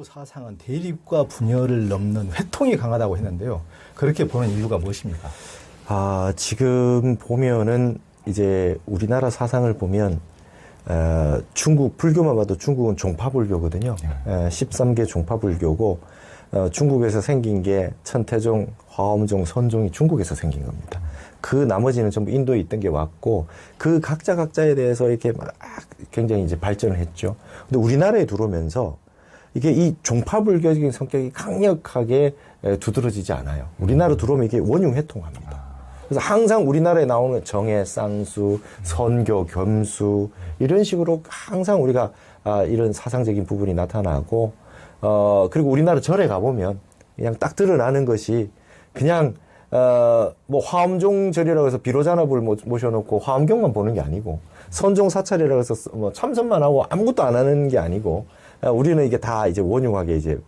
사상은 대립과 분열을 넘는 회통이 강하다고 했는데요. 그렇게 보는 이유가 무엇입니까? 지금 보면은 이제 우리나라 사상을 보면 중국 불교만 봐도 중국은 종파불교거든요. 13개 종파불교고 중국에서 생긴 게 천태종, 화엄종, 선종이 중국에서 생긴 겁니다. 그 나머지는 전부 인도에 있던 게 왔고 그 각자에 대해서 이렇게 막 굉장히 이제 발전을 했죠. 근데 우리나라에 들어오면서 이게 이 종파불교적인 성격이 강력하게 두드러지지 않아요. 우리나라 들어오면 이게 원흉회통합니다. 그래서 항상 우리나라에 나오는 정해, 쌍수, 선교, 겸수 이런 식으로 항상 우리가 이런 사상적인 부분이 나타나고 그리고 우리나라 절에 가보면 그냥 딱 드러나는 것이 그냥 뭐 화엄종절이라고 해서 비로자나불 모셔놓고 화엄경만 보는 게 아니고 선종 사찰이라고 해서 뭐 참선만 하고 아무것도 안 하는 게 아니고 우리는 이게 다 이제 원흉하게 이제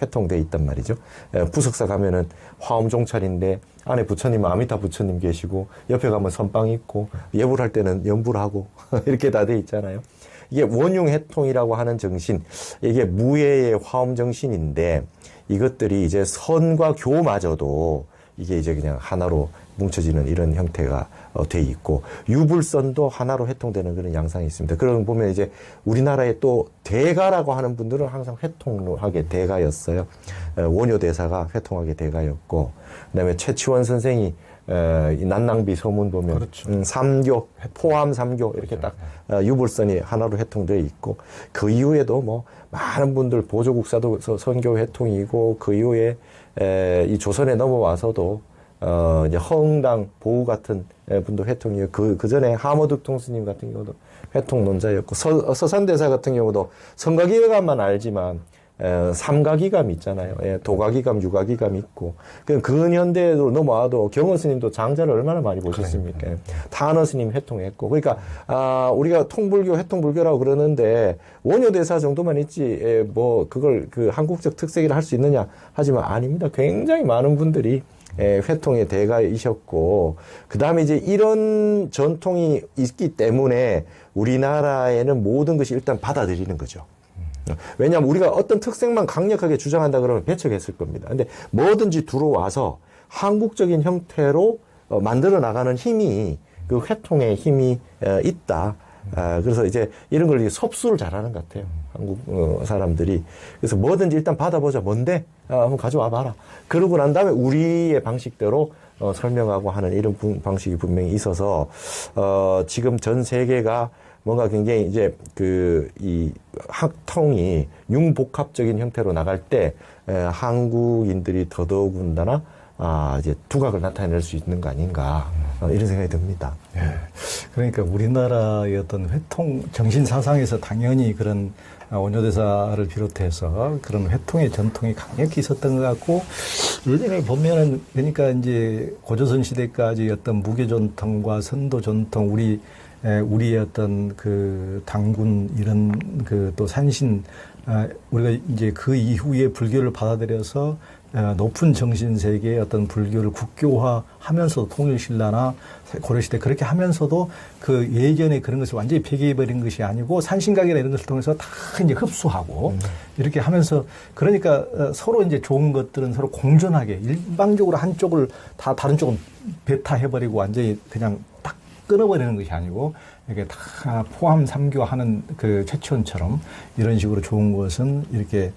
회통돼 있단 말이죠. 부석사 가면은 화엄종찰인데 안에 부처님 아미타 부처님 계시고 옆에 가면 선빵 있고 예불 할 때는 연불 하고 이렇게 다 돼 있잖아요. 이게 원흉회통이라고 하는 정신, 이게 무예의 화엄 정신인데 이것들이 이제 선과 교마저도 이게 이제 그냥 하나로 뭉쳐지는 이런 형태가 돼 있고 유불선도 하나로 회통되는 그런 양상이 있습니다. 그러고 보면 이제 우리나라에 또 대가라고 하는 분들은 항상 회통하게 대가였어요. 원효대사가 회통하게 대가였고 그다음에 최치원 선생이 이 난낭비 소문 보면 그렇죠. 삼교 포함 삼교 이렇게 딱 유불선이 하나로 회통되어 있고 그 이후에도 뭐 많은 분들 보조국사도 선교 회통이고 그 이후에 이 조선에 넘어와서도 이제 허응당 보우 같은 분도 회통이에요. 그 전에 하모득통 스님 같은 경우도 회통론자였고 서산대사 같은 경우도 성가기감만 알지만 삼가기감 있잖아요. 도가기감, 유가기감 있고 그 근현대로 넘어와도 경원 스님도 장자를 얼마나 많이 보셨습니까? 탄원 스님 회통했고 그러니까 우리가 통불교, 회통불교라고 그러는데 원효대사 정도만 있지 뭐 그걸 그 한국적 특색이라 할 수 있느냐 하지만 아닙니다. 굉장히 많은 분들이 회통의 대가이셨고 그 다음에 이제 이런 전통이 있기 때문에 우리나라에는 모든 것이 일단 받아들이는 거죠. 왜냐하면 우리가 어떤 특색만 강력하게 주장한다 그러면 배척했을 겁니다. 근데 뭐든지 들어와서 한국적인 형태로 만들어 나가는 힘이 그 회통의 힘이 있다. 그래서 이제 이런 걸 섭수를 잘하는 것 같아요. 한국 사람들이. 그래서 뭐든지 일단 받아보자. 뭔데? 한번 가져와 봐라. 그러고 난 다음에 우리의 방식대로 설명하고 하는 이런 방식이 분명히 있어서 지금 전 세계가 뭔가 굉장히 이제 이 학통이 융복합적인 형태로 나갈 때 한국인들이 더더군다나 이제 두각을 나타낼 수 있는 거 아닌가 이런 생각이 듭니다. 예. 그러니까 우리나라의 어떤 회통 정신 사상에서 당연히 그런 원효대사를 비롯해서 그런 회통의 전통이 강력히 있었던 것 같고 예전에 보면은 그러니까 이제 고조선 시대까지 어떤 무교 전통과 선도 전통 우리의 어떤 그 당군 이런 그 또 산신 우리가 이제 그 이후에 불교를 받아들여서 높은 정신 세계의 어떤 불교를 국교화하면서도 통일신라나 고려시대 그렇게 하면서도 그 예전에 그런 것을 완전히 폐기해버린 것이 아니고 산신각이나 이런 것을 통해서 다 이제 흡수하고 이렇게 하면서 그러니까 서로 이제 좋은 것들은 서로 공존하게 일방적으로 한쪽을 다 다른 쪽은 배타해버리고 완전히 그냥 딱 끊어버리는 것이 아니고 이렇게 다 포함 삼교하는 그 최치원처럼 이런 식으로 좋은 것은 이렇게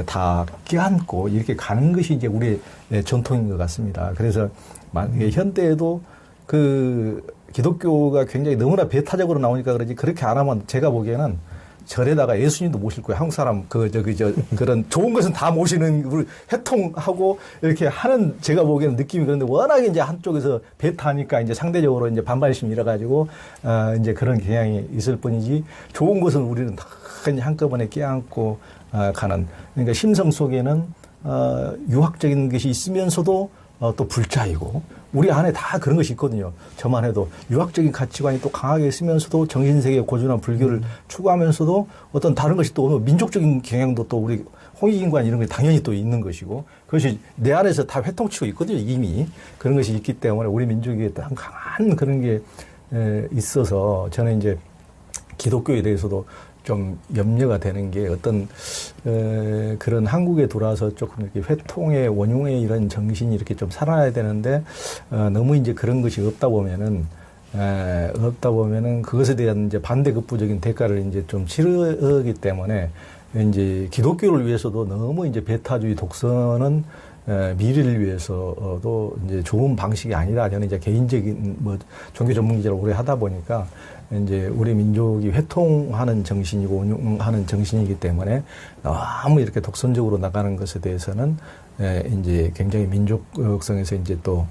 다 껴안고 이렇게 가는 것이 이제 우리의 전통인 것 같습니다. 그래서 만약에 현대에도 그 기독교가 굉장히 너무나 배타적으로 나오니까 그러지 그렇게 안 하면 제가 보기에는 절에다가 예수님도 모실 거예요. 한국 사람 그런 좋은 것은 다 모시는 우리 회통하고 이렇게 하는 제가 보기에는 느낌이 그런데 워낙에 이제 한쪽에서 배타하니까 이제 상대적으로 이제 반발심이 일어가지고 이제 그런 경향이 있을 뿐이지 좋은 것은 우리는 다 한꺼번에 껴안고 가는 그러니까 심성 속에는 유학적인 것이 있으면서도 또 불자이고 우리 안에 다 그런 것이 있거든요. 저만 해도 유학적인 가치관이 또 강하게 있으면서도 정신세계 고전한 불교를 추구하면서도 어떤 다른 것이 또 민족적인 경향도 또 우리 홍익인관 이런 게 당연히 또 있는 것이고 그것이 내 안에서 다 회통치고 있거든요. 이미 그런 것이 있기 때문에 우리 민족에 한 강한 그런 게 있어서 저는 이제 기독교에 대해서도 좀 염려가 되는 게 어떤 그런 한국에 들어와서 조금 이렇게 회통의 원흉의 이런 정신이 이렇게 좀 살아나야 되는데 너무 이제 그런 것이 없다 보면은 그것에 대한 이제 반대급부적인 대가를 이제 좀 치르기 때문에 이제 기독교를 위해서도 너무 이제 배타주의 독선은 미래를 위해서도 이제 좋은 방식이 아니다. 저는 이제 개인적인 뭐 종교 전문 기자를 오래 하다 보니까 이제 우리 민족이 회통하는 정신이고 운용하는 정신이기 때문에 너무 이렇게 독선적으로 나가는 것에 대해서는 이제 굉장히 민족성에서 이제 또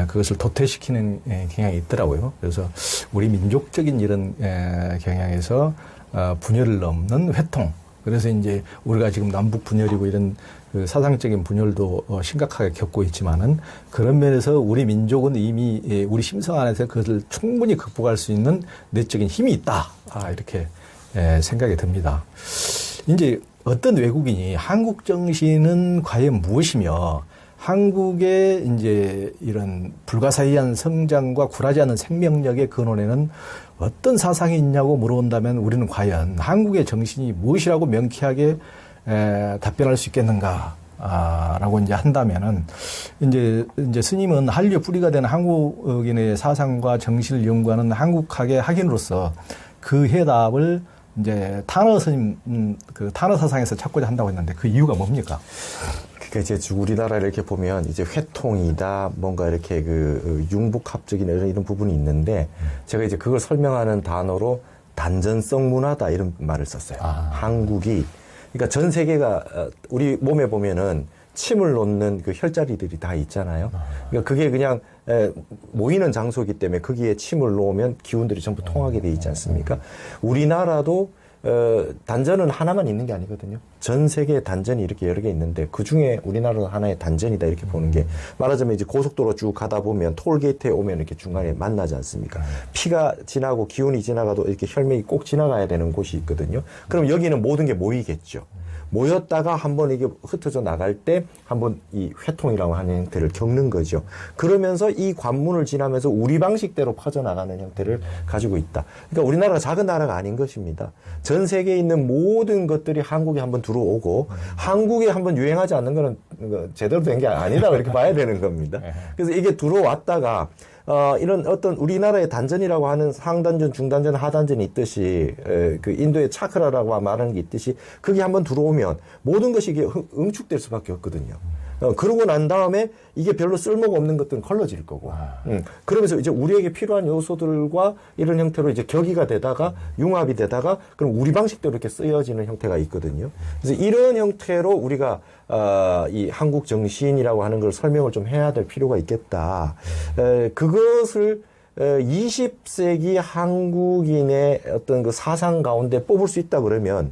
그것을 도태시키는 경향이 있더라고요. 그래서 우리 민족적인 이런 경향에서 분열을 넘는 회통. 그래서 이제 우리가 지금 남북 분열이고 이런 그 사상적인 분열도 심각하게 겪고 있지만은 그런 면에서 우리 민족은 이미 우리 심성 안에서 그것을 충분히 극복할 수 있는 내적인 힘이 있다. 이렇게 생각이 듭니다. 이제 어떤 외국인이 한국 정신은 과연 무엇이며 한국의 이제 이런 불가사의한 성장과 굴하지 않는 생명력의 근원에는 어떤 사상이 있냐고 물어본다면 우리는 과연 한국의 정신이 무엇이라고 명쾌하게 답변할 수 있겠는가? 라고 이제 한다면은 이제 스님은 한류의 뿌리가 되는 한국인의 사상과 정신을 연구하는 한국학의 학인으로서 그 해답을 이제 타너 스님 그 타너 사상에서 찾고자 한다고 했는데 그 이유가 뭡니까? 그러니까 이제 우리나라 이렇게 보면 이제 회통이다 뭔가 이렇게 그 융복합적인 이런 부분이 있는데 제가 이제 그걸 설명하는 단어로 단전성 문화다 이런 말을 썼어요. 한국이 그러니까 전 세계가 우리 몸에 보면은 침을 놓는 그 혈자리들이 다 있잖아요. 그러니까 그게 그냥 모이는 장소이기 때문에 거기에 침을 놓으면 기운들이 전부 통하게 돼 있지 않습니까? 우리나라도 단전은 하나만 있는 게 아니거든요. 전 세계에 단전이 이렇게 여러 개 있는데 그 중에 우리나라도 하나의 단전이다 이렇게 보는 게 말하자면 이제 고속도로 쭉 가다 보면 톨게이트에 오면 이렇게 중간에 만나지 않습니까? 피가 지나고 기운이 지나가도 이렇게 혈맥이 꼭 지나가야 되는 곳이 있거든요. 그럼 여기는 모든 게 모이겠죠. 모였다가 한번 이게 흩어져 나갈 때 한번 이 회통이라고 하는 형태를 겪는 거죠. 그러면서 이 관문을 지나면서 우리 방식대로 퍼져나가는 형태를 가지고 있다. 그러니까 우리나라가 작은 나라가 아닌 것입니다. 전 세계에 있는 모든 것들이 한국에 한번 들어오고 한국에 한번 유행하지 않는 거는 제대로 된 게 아니다 이렇게 봐야 되는 겁니다. 그래서 이게 들어왔다가 이런 어떤 우리나라의 단전이라고 하는 상단전, 중단전, 하단전이 있듯이 그 인도의 차크라라고 말하는 게 있듯이 그게 한번 들어오면 모든 것이 이게 응축될 수밖에 없거든요. 그러고 난 다음에 이게 별로 쓸모가 없는 것들은 걸러질 거고. 그러면서 이제 우리에게 필요한 요소들과 이런 형태로 이제 격의가 되다가 융합이 되다가 그럼 우리 방식대로 이렇게 쓰여지는 형태가 있거든요. 그래서 이런 형태로 우리가 이 한국 정신이라고 하는 걸 설명을 좀 해야 될 필요가 있겠다. 그것을 20세기 한국인의 어떤 그 사상 가운데 뽑을 수 있다 그러면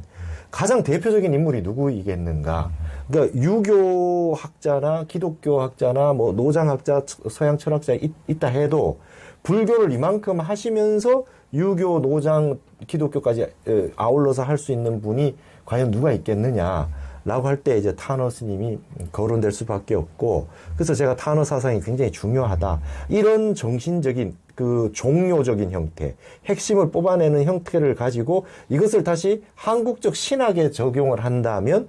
가장 대표적인 인물이 누구이겠는가? 그러니까 유교학자나 기독교학자나 뭐 노장학자, 서양 철학자 있다 해도 불교를 이만큼 하시면서 유교, 노장, 기독교까지 아울러서 할 수 있는 분이 과연 누가 있겠느냐? 라고 할 때 이제 타너 스님이 거론될 수밖에 없고, 그래서 제가 타너 사상이 굉장히 중요하다. 이런 정신적인 그 종료적인 형태, 핵심을 뽑아내는 형태를 가지고 이것을 다시 한국적 신학에 적용을 한다면,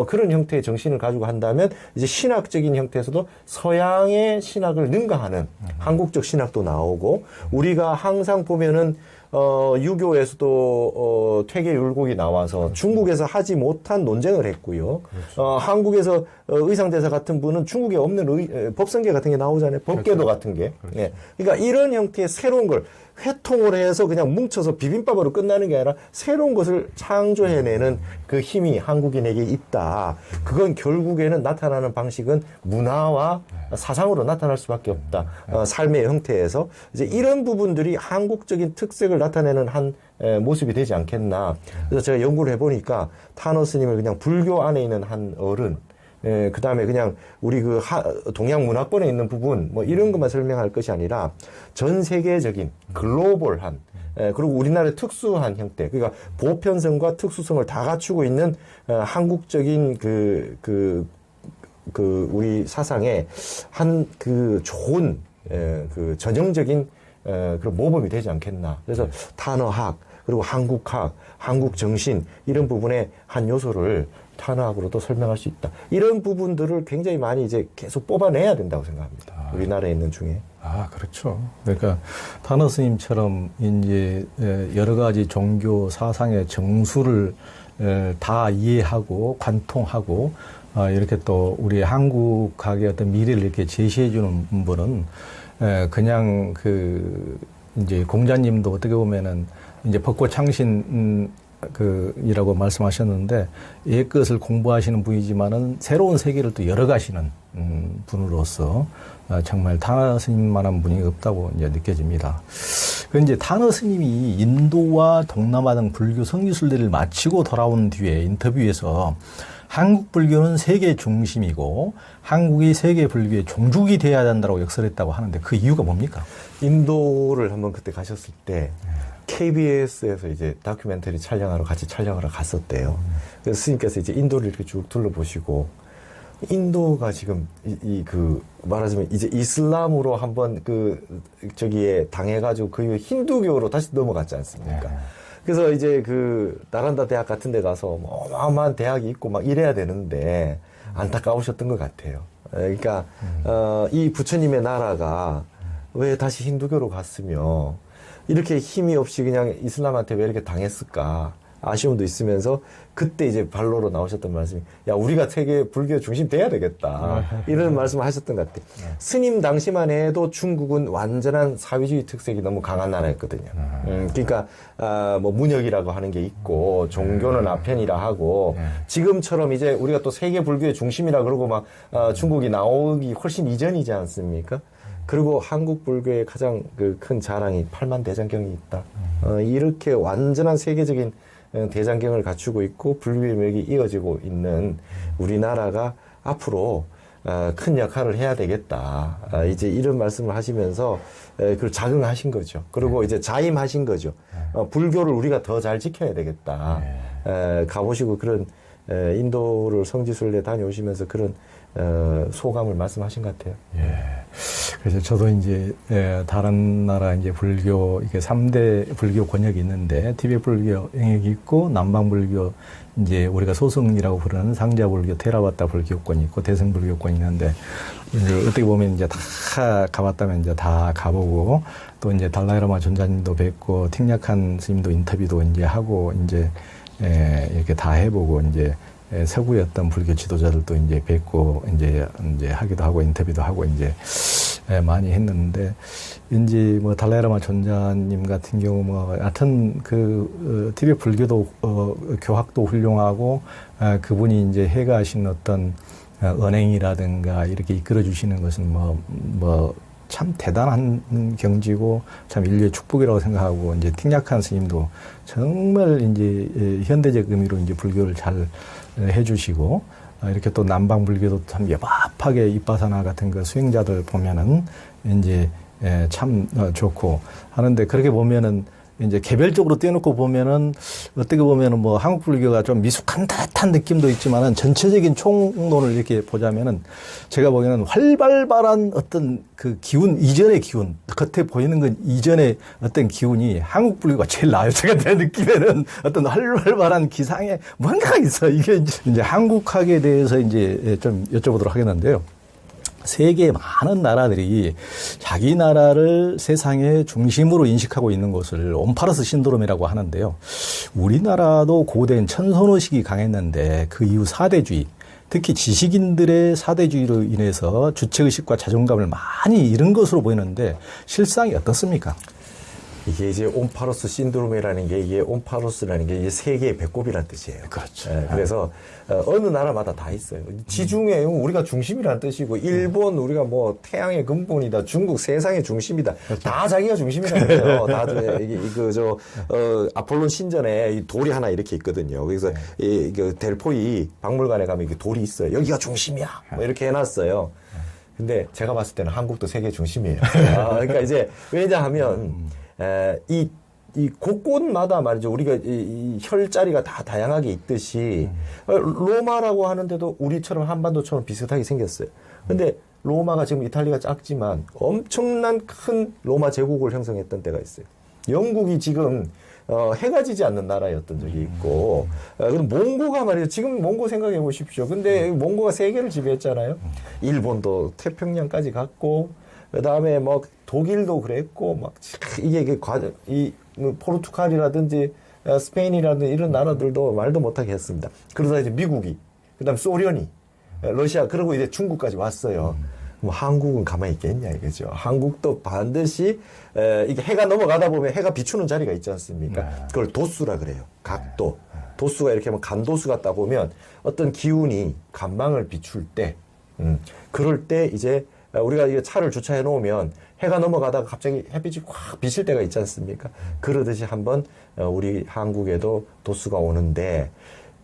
그런 형태의 정신을 가지고 한다면 이제 신학적인 형태에서도 서양의 신학을 능가하는 한국적 신학도 나오고, 우리가 항상 보면은 유교에서도 퇴계율곡이 나와서 중국에서 하지 못한 논쟁을 했고요. 한국에서 의상대사 같은 분은 중국에 없는 법성계 같은 게 나오잖아요. 법계도 같은 게. 예. 그러니까 이런 형태의 새로운 걸 회통을 해서 그냥 뭉쳐서 비빔밥으로 끝나는 게 아니라 새로운 것을 창조해내는 그 힘이 한국인에게 있다. 그건 결국에는 나타나는 방식은 문화와 사상으로 나타날 수밖에 없다. 삶의 형태에서 이제 이런 부분들이 한국적인 특색을 나타내는 한 모습이 되지 않겠나. 그래서 제가 연구를 해보니까 타너 스님을 그냥 불교 안에 있는 한 어른, 그 다음에 그냥 우리 그 동양 문화권에 있는 부분, 뭐 이런 것만 설명할 것이 아니라 전 세계적인 글로벌한, 그리고 우리나라의 특수한 형태, 그러니까 보편성과 특수성을 다 갖추고 있는 한국적인 우리 사상의 한 그 좋은, 그 전형적인 그런 모범이 되지 않겠나. 그래서 탄어학, 그리고 한국학, 한국정신 이런 부분의 한 요소를 탄어학으로도 설명할 수 있다. 이런 부분들을 굉장히 많이 이제 계속 뽑아내야 된다고 생각합니다. 우리나라에 있는 중에. 아, 그렇죠. 그러니까 탄어 스님처럼 이제 여러 가지 종교 사상의 정수를 다 이해하고 관통하고 이렇게 또 우리 한국학의 어떤 미래를 이렇게 제시해 주는 분은 그냥 그 이제 공자님도 어떻게 보면은 이제 벚꽃창신 이라고 말씀하셨는데 옛 것을 공부하시는 분이지만은 새로운 세계를 또 열어가시는 분으로서 정말 탄어 스님만한 분이 없다고 이제 느껴집니다. 그 이제 탄어 스님이 인도와 동남아 등 불교 성지순례를 마치고 돌아온 뒤에 인터뷰에서 한국 불교는 세계 중심이고 한국이 세계 불교의 종주국이 돼야 된다고 역설했다고 하는데 그 이유가 뭡니까? 인도를 한번 그때 가셨을 때 KBS에서 이제 다큐멘터리 촬영하러 같이 촬영하러 갔었대요. 그래서 스님께서 이제 인도를 이렇게 쭉 둘러보시고 인도가 지금 말하자면 이제 이슬람으로 한번 저기에 당해가지고 그 이후 힌두교로 다시 넘어갔지 않습니까? 그래서 이제 나란다 대학 같은 데 가서 뭐 어마어마한 대학이 있고 막 이래야 되는데 안타까우셨던 것 같아요. 그러니까 이 부처님의 나라가 왜 다시 힌두교로 갔으며 이렇게 힘이 없이 그냥 이슬람한테 왜 이렇게 당했을까 아쉬움도 있으면서 그때 이제 반로로 나오셨던 말씀이 야 우리가 세계 불교 중심 돼야 되겠다 이런 말씀을 하셨던 것 같아요. 스님 당시만 해도 중국은 완전한 사회주의 특색이 너무 강한 나라였거든요. 그러니까 뭐 문혁이라고 하는 게 있고 종교는 아편이라 하고 지금처럼 이제 우리가 또 세계 불교의 중심이라 그러고 막 중국이 나오기 훨씬 이전이지 않습니까? 그리고 한국 불교의 가장 큰 자랑이 8만 대장경이 있다. 이렇게 완전한 세계적인 대장경을 갖추고 있고 불교의 맥이 이어지고 있는 우리나라가 앞으로 큰 역할을 해야 되겠다. 이제 이런 말씀을 하시면서 그걸 자긍하신 거죠. 그리고 이제 자임하신 거죠. 불교를 우리가 더 잘 지켜야 되겠다. 가보시고 그런 인도를 성지순례 다녀오시면서 그런 소감을 말씀하신 것 같아요. 예. 그래서 저도 이제 다른 나라 이제 불교 이게 3대 불교 권역이 있는데 티베트 불교 영역이 있고 남방 불교 이제 우리가 소승이라고 부르는 상자 불교, 테라와타 불교권이 있고 대승 불교권이 있는데 이제 어떻게 보면 이제 다 가봤다면 이제 다 가보고 또 이제 달라이라마 전자님도 뵙고 틱약한 스님도 인터뷰도 이제 하고 이제 이렇게 다 해보고 이제 서구의 어떤 불교 지도자들도 이제 뵙고 이제 하기도 하고 인터뷰도 하고 이제 많이 했는데 이제 뭐 달라이라마 전자님 같은 경우 뭐 하여튼 티베트 불교도 교학도 훌륭하고 그분이 이제 해가신 어떤 언행이라든가 이렇게 이끌어 주시는 것은 뭐 참 대단한 경지고 참 인류의 축복이라고 생각하고 이제 틱약한 스님도 정말 이제 현대적 의미로 이제 불교를 잘 해주시고 이렇게 또 남방 불교도 참 여밥하게 이빠사나 같은 그 수행자들 보면은 이제 참 좋고 하는데 그렇게 보면은 이제 개별적으로 떼놓고 보면은 어떻게 보면은 뭐 한국 불교가 좀 미숙한 듯한 느낌도 있지만은 전체적인 총론을 이렇게 보자면은 제가 보기에는 활발한 어떤 그 기운 이전의 기운 겉에 보이는 건 이전의 어떤 기운이 한국 불교가 제일 나아요. 제가 내 느낌에는 어떤 활발한 기상에 뭔가가 있어. 이게 이제 한국학에 대해서 이제 좀 여쭤보도록 하겠는데요. 세계의 많은 나라들이 자기 나라를 세상의 중심으로 인식하고 있는 것을 온파러스 신드롬이라고 하는데요. 우리나라도 고대엔 천선호식이 강했는데 그 이후 사대주의, 특히 지식인들의 사대주의로 인해서 주체의식과 자존감을 많이 잃은 것으로 보이는데 실상이 어떻습니까? 이게 이제 온파로스 신드롬이라는 게 이게 온파로스라는 게 이제 세계의 배꼽이라는 뜻이에요. 그렇죠. 그래서 어느 나라마다 다 있어요. 지중해 우리가 중심이라는 뜻이고 일본 우리가 뭐 태양의 근본이다. 중국 세상의 중심이다. 그렇죠. 다 자기가 중심이라는 거예요. 다 아폴론 신전에 이 돌이 하나 이렇게 있거든요. 그래서 델포이 박물관에 가면 이게 돌이 있어요. 여기가 중심이야. 뭐 이렇게 해놨어요. 근데 제가 봤을 때는 한국도 세계 중심이에요. 그러니까 이제 왜냐하면 이 곳곳마다 말이죠. 우리가 이 혈자리가 다 다양하게 있듯이 로마라고 하는데도 우리처럼 한반도처럼 비슷하게 생겼어요. 근데 로마가 지금 이탈리아가 작지만 엄청난 큰 로마 제국을 형성했던 때가 있어요. 영국이 지금 해가 지지 않는 나라였던 적이 있고, 그럼 몽고가 말이에요. 지금 몽고 생각해 보십시오. 근데 몽고가 세계를 지배했잖아요. 일본도 태평양까지 갔고, 그 다음에 뭐 독일도 그랬고, 막 이게 포르투갈이라든지 스페인이라든지 이런 나라들도 말도 못하게 했습니다. 그러다 이제 미국이, 그 다음 소련이, 러시아, 그리고 이제 중국까지 왔어요. 뭐 한국은 가만히 있겠냐 이거죠. 한국도 반드시 이게 해가 넘어가다 보면 해가 비추는 자리가 있지 않습니까? 그걸 도수라 그래요. 각도. 도수가 이렇게 뭐 간도수 같다 보면 어떤 기운이 간망을 비출 때, 그럴 때 이제 우리가 이게 차를 주차해 놓으면 해가 넘어가다가 갑자기 햇빛이 확 비칠 때가 있지 않습니까? 그러듯이 한번 우리 한국에도 도수가 오는데,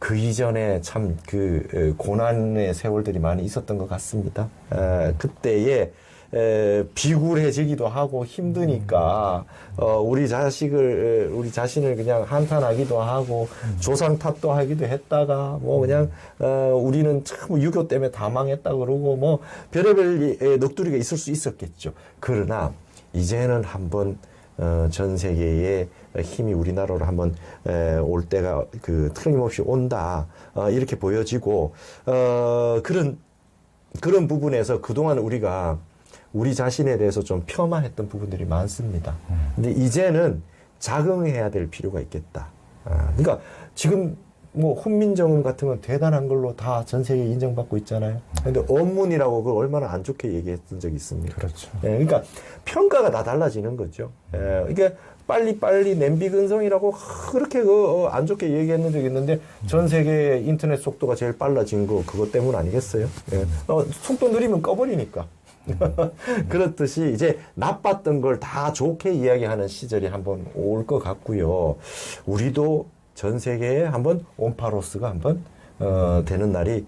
그 이전에 참 그 고난의 세월들이 많이 있었던 것 같습니다. 그때에 비굴해지기도 하고 힘드니까 우리 자신을 그냥 한탄하기도 하고 조상 탓도 하기도 했다가 뭐 그냥 우리는 참 유교 때문에 다 망했다 그러고 뭐 별의별 넋두리가 있을 수 있었겠죠. 그러나 이제는 한번 전 세계의 힘이 우리나라로 한번 올 때가 틀림없이 온다, 이렇게 보여지고, 그런 부분에서 그동안 우리가 우리 자신에 대해서 좀 폄하했던 부분들이 많습니다. 근데 이제는 자긍해야 될 필요가 있겠다. 그러니까 지금 뭐 훈민정음 같은 건 대단한 걸로 다 전 세계에 인정받고 있잖아요. 근데 언문이라고 그걸 얼마나 안 좋게 얘기했던 적이 있습니까? 그렇죠. 그러니까 평가가 다 달라지는 거죠. 이게 빨리 냄비근성이라고 그렇게 안 좋게 얘기했는 적이 있는데 전 세계 인터넷 속도가 제일 빨라진 거 그것 때문 아니겠어요? 속도 느리면 꺼버리니까. 그렇듯이 이제 나빴던 걸 다 좋게 이야기하는 시절이 한번 올 것 같고요. 우리도 전 세계에 한번 온파로스가 한번 되는 날이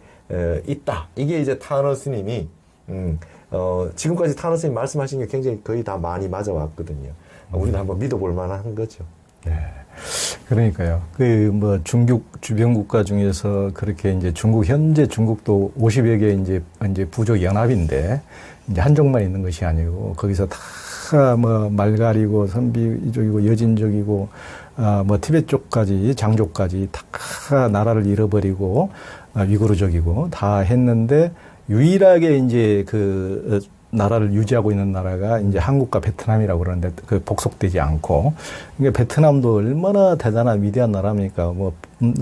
있다. 이게 이제 타너 스님이 지금까지 타너 스님 말씀하신 게 굉장히 거의 다 많이 맞아왔거든요. 우리는 한번 믿어볼 만한 거죠. 네. 그러니까요. 뭐 중국 주변 국가 중에서 그렇게 이제 현재 중국도 50여 개 이제 부족 연합인데 이제 한족만 있는 것이 아니고 거기서 다 뭐 말가리고 선비족이고 여진족이고 뭐 티베트 쪽까지 장족까지 다 나라를 잃어버리고 위구르족이고 다 했는데 유일하게 이제 나라를 유지하고 있는 나라가 이제 한국과 베트남이라고 그러는데 복속되지 않고, 그러니까 베트남도 얼마나 대단한 위대한 나라입니까? 뭐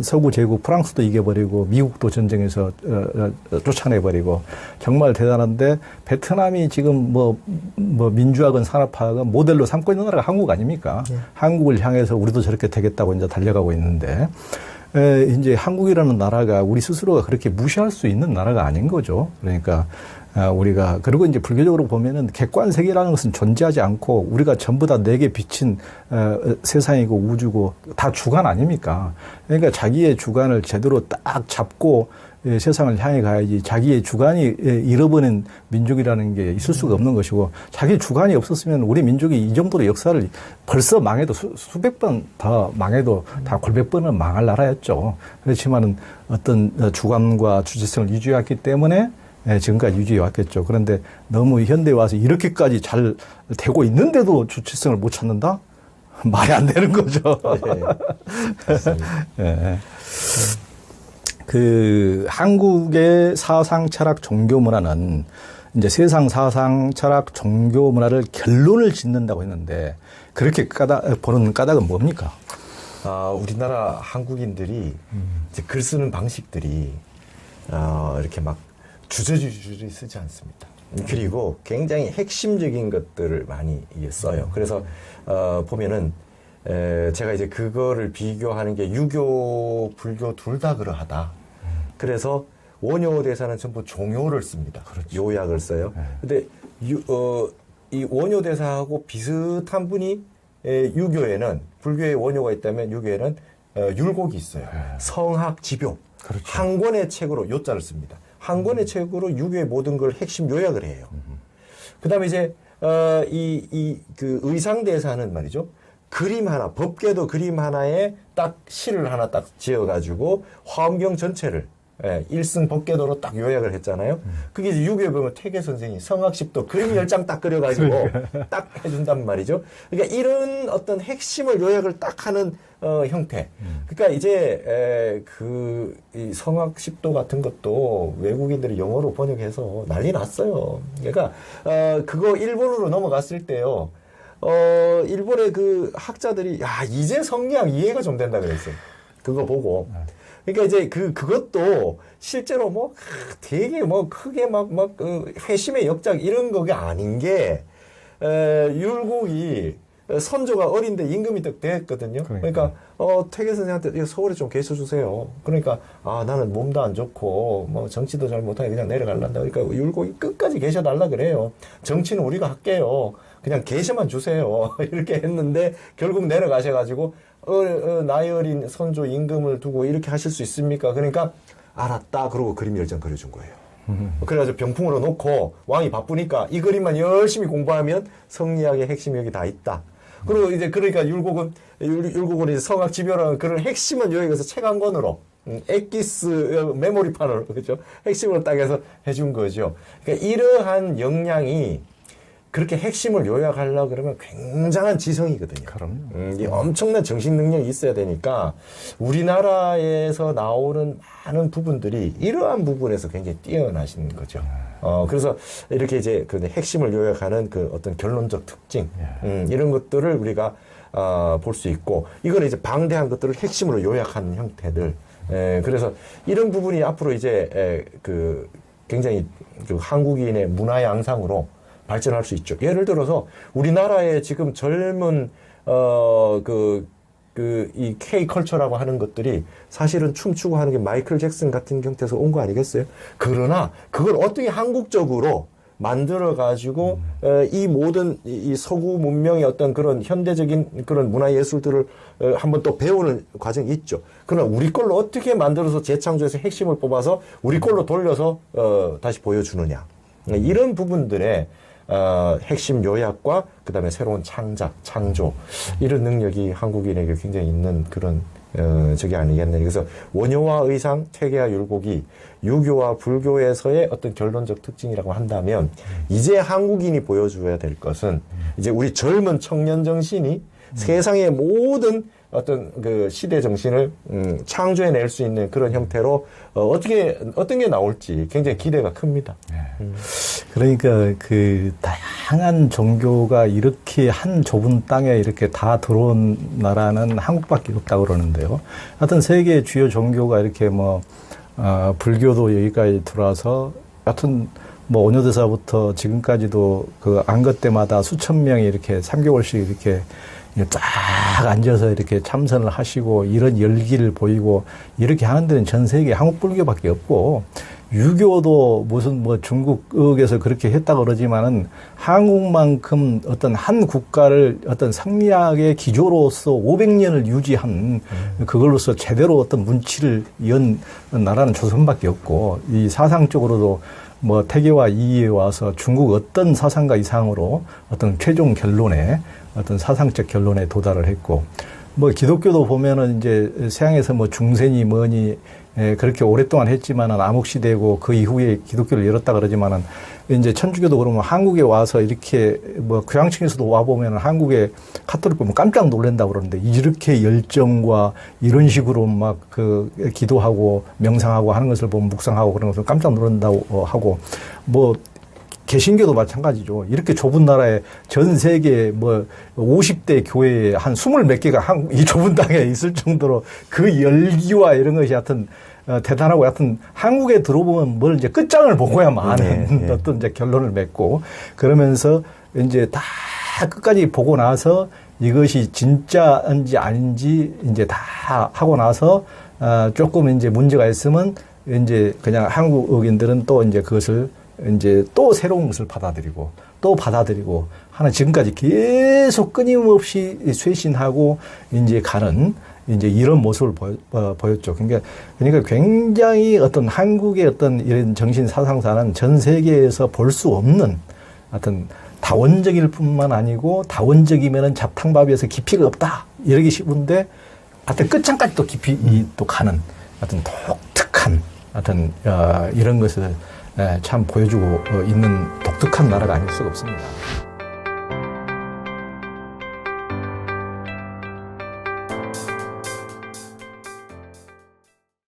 서구 제국 프랑스도 이겨버리고 미국도 전쟁에서 쫓아내버리고 정말 대단한데 베트남이 지금 뭐 민주화건 산업화건 모델로 삼고 있는 나라가 한국 아닙니까? 한국을 향해서 우리도 저렇게 되겠다고 이제 달려가고 있는데. 이제 한국이라는 나라가 우리 스스로가 그렇게 무시할 수 있는 나라가 아닌 거죠. 그러니까 우리가 그리고 이제 불교적으로 보면은 객관 세계라는 것은 존재하지 않고 우리가 전부 다 내게 비친 세상이고 우주고 다 주관 아닙니까? 그러니까 자기의 주관을 제대로 딱 잡고 세상을 향해 가야지 자기의 주관이 잃어버린 민족이라는 게 있을 수가 없는 것이고 자기 주관이 없었으면 우리 민족이 이 정도로 역사를 벌써 망해도 수백 번 더 망해도 다 골백 번은 망할 나라였죠. 그렇지만은 어떤 주관과 주체성을 유지해왔기 때문에 지금까지 유지해 왔겠죠. 그런데 너무 현대에 와서 이렇게까지 잘 되고 있는데도 주체성을 못 찾는다? 말이 안 되는 거죠. 네. 한국의 사상, 철학, 종교 문화는 이제 세상 사상, 철학, 종교 문화를 결론을 짓는다고 했는데 그렇게 보는 까닭은 뭡니까? 우리나라 한국인들이 이제 글 쓰는 방식들이 이렇게 막 주저주저 쓰지 않습니다. 그리고 굉장히 핵심적인 것들을 많이 써요. 그래서 보면은 제가 이제 그거를 비교하는 게 유교, 불교 둘 다 그러하다. 그래서 원효 대사는 전부 종효를 씁니다. 그렇죠. 요약을 써요. 근데 이 원효 대사하고 비슷한 분이 유교에는 불교에 원효가 있다면 유교에는 율곡이 있어요. 성학, 지교. 그렇죠. 한 권의 책으로 요자를 씁니다. 한 권의 책으로 유교의 모든 걸 핵심 요약을 해요. 그다음에 이제 그 의상대사는 말이죠. 그림 하나, 법궤도 그림 하나에 딱 시를 하나 딱 지어가지고 화엄경 전체를 예, 일승 법궤도로 딱 요약을 했잖아요. 그게 이제 유교에 보면 퇴계 선생이 성학십도 그림 10장 딱 그려가지고 딱 해준단 말이죠. 그러니까 이런 어떤 핵심을 요약을 딱 하는 형태. 그러니까 이제 이 성학십도 같은 것도 외국인들이 영어로 번역해서 난리 났어요. 그러니까 그거 일본으로 넘어갔을 때요. 일본의 그 학자들이 야 이제 성리학 이해가 좀 된다 그랬어요. 그거 보고. 그러니까 이제 그것도 실제로 뭐 되게 뭐 크게 막 회심의 역작 이런 거가 아닌 게 율곡이 선조가 어린데 임금이 딱 됐거든요. 그러니까 퇴계 선생한테 서울에 좀 계셔 주세요. 그러니까 나는 몸도 안 좋고 뭐 정치도 잘 못하게 그냥 내려갈란다. 그러니까 율곡이 끝까지 계셔 달라 그래요. 정치는 우리가 할게요. 그냥 계셔만 주세요. 이렇게 했는데 결국 내려가셔가지고 나이 어린 선조 임금을 두고 이렇게 하실 수 있습니까? 그러니까 알았다. 그러고 그림 10장 그려준 거예요. 그래가지고 병풍으로 놓고 왕이 바쁘니까 이 그림만 열심히 공부하면 성리학의 핵심이 여기 다 있다. 그리고 이제 그러니까 율곡은 이제 성학 지별하는 그런 핵심은 여기서 책 한 권으로 엑기스 메모리판으로 그죠? 핵심으로 딱 해서 해준 거죠. 그러니까 이러한 역량이 그렇게 핵심을 요약하려고 그러면 굉장한 지성이거든요. 그럼요. 이 엄청난 정신 능력이 있어야 되니까 우리나라에서 나오는 많은 부분들이 이러한 부분에서 굉장히 뛰어나신 거죠. 그래서 이렇게 이제 그 핵심을 요약하는 그 어떤 결론적 특징, 이런 것들을 우리가 볼 수 있고, 이거는 이제 방대한 것들을 핵심으로 요약하는 형태들. 그래서 이런 부분이 앞으로 이제 그 굉장히 그 한국인의 문화 양상으로 발전할 수 있죠. 예를 들어서 우리나라의 지금 젊은 이 K컬처라고 하는 것들이 사실은 춤추고 하는 게 마이클 잭슨 같은 형태에서 온 거 아니겠어요? 그러나 그걸 어떻게 한국적으로 만들어 가지고 이 모든 이 서구 문명의 어떤 그런 현대적인 그런 문화 예술들을 한번 또 배우는 과정이 있죠. 그러나 우리 걸로 어떻게 만들어서 재창조해서 핵심을 뽑아서 우리 걸로 돌려서 다시 보여주느냐. 이런 부분들의 핵심 요약과 그다음에 새로운 창작, 창조 이런 능력이 한국인에게 굉장히 있는 그런 저게 아니겠네. 그래서 원효와 의상, 퇴계와 율곡이 유교와 불교에서의 어떤 결론적 특징이라고 한다면 이제 한국인이 보여줘야 될 것은 이제 우리 젊은 청년 정신이 세상의 모든 어떤 그 시대 정신을 창조해낼 수 있는 그런 형태로 어떤 게 나올지 굉장히 기대가 큽니다. 그러니까 그 다양한 종교가 이렇게 한 좁은 땅에 이렇게 다 들어온 나라는 한국밖에 없다고 그러는데요. 하여튼 세계 주요 종교가 이렇게 불교도 여기까지 들어와서 하여튼 원효대사부터 지금까지도 그 안거 때마다 수천 명이 이렇게 3개월씩 이렇게 쫙 앉아서 이렇게 참선을 하시고 이런 열기를 보이고 이렇게 하는 데는 전 세계 한국 불교밖에 없고, 유교도 무슨 중국에서 그렇게 했다고 그러지만은 한국만큼 어떤 한 국가를 어떤 성리학의 기조로서 500년을 유지한 그걸로서 제대로 어떤 문치를 이은 나라는 조선밖에 없고, 이 사상적으로도 태계와 이의에 와서 중국 어떤 사상가 이상으로 어떤 최종 결론에 어떤 사상적 결론에 도달을 했고, 기독교도 보면은 이제 서양에서 중세니 뭐니 그렇게 오랫동안 했지만은 암흑시대고 그 이후에 기독교를 열었다 그러지만은 이제 천주교도 그러면 한국에 와서 이렇게 교황청에서도 와보면 한국에 카톨릭 보면 깜짝 놀란다고 그러는데, 이렇게 열정과 이런 식으로 기도하고 명상하고 하는 것을 보면 묵상하고 그런 것을 깜짝 놀란다고 하고, 개신교도 마찬가지죠. 이렇게 좁은 나라에 전 세계 50대 교회에 한 20몇 개가 이 좁은 땅에 있을 정도로 그 열기와 이런 것이 하여튼 대단하고, 하여튼 한국에 들어보면 뭘 이제 끝장을 보고야만 어떤 이제 결론을 맺고, 그러면서 이제 다 끝까지 보고 나서 이것이 진짜인지 아닌지 이제 다 하고 나서 조금 이제 문제가 있으면 이제 그냥 한국인들은 또 이제 그것을 이제 또 새로운 것을 받아들이고 또 받아들이고 하는, 지금까지 계속 끊임없이 쇄신하고 이제 가는 이제 이런 모습을 보였죠. 그러니까 굉장히 어떤 한국의 어떤 이런 정신 사상사는 전 세계에서 볼 수 없는 어떤 다원적일 뿐만 아니고, 다원적이면은 잡탕밥에서 깊이가 없다 이러기 쉬운데 하여튼 끝장까지 또 깊이 또 가는 어떤 독특한 하여튼 이런 것을 참 보여주고 있는 독특한 나라가 아닐 수가 없습니다.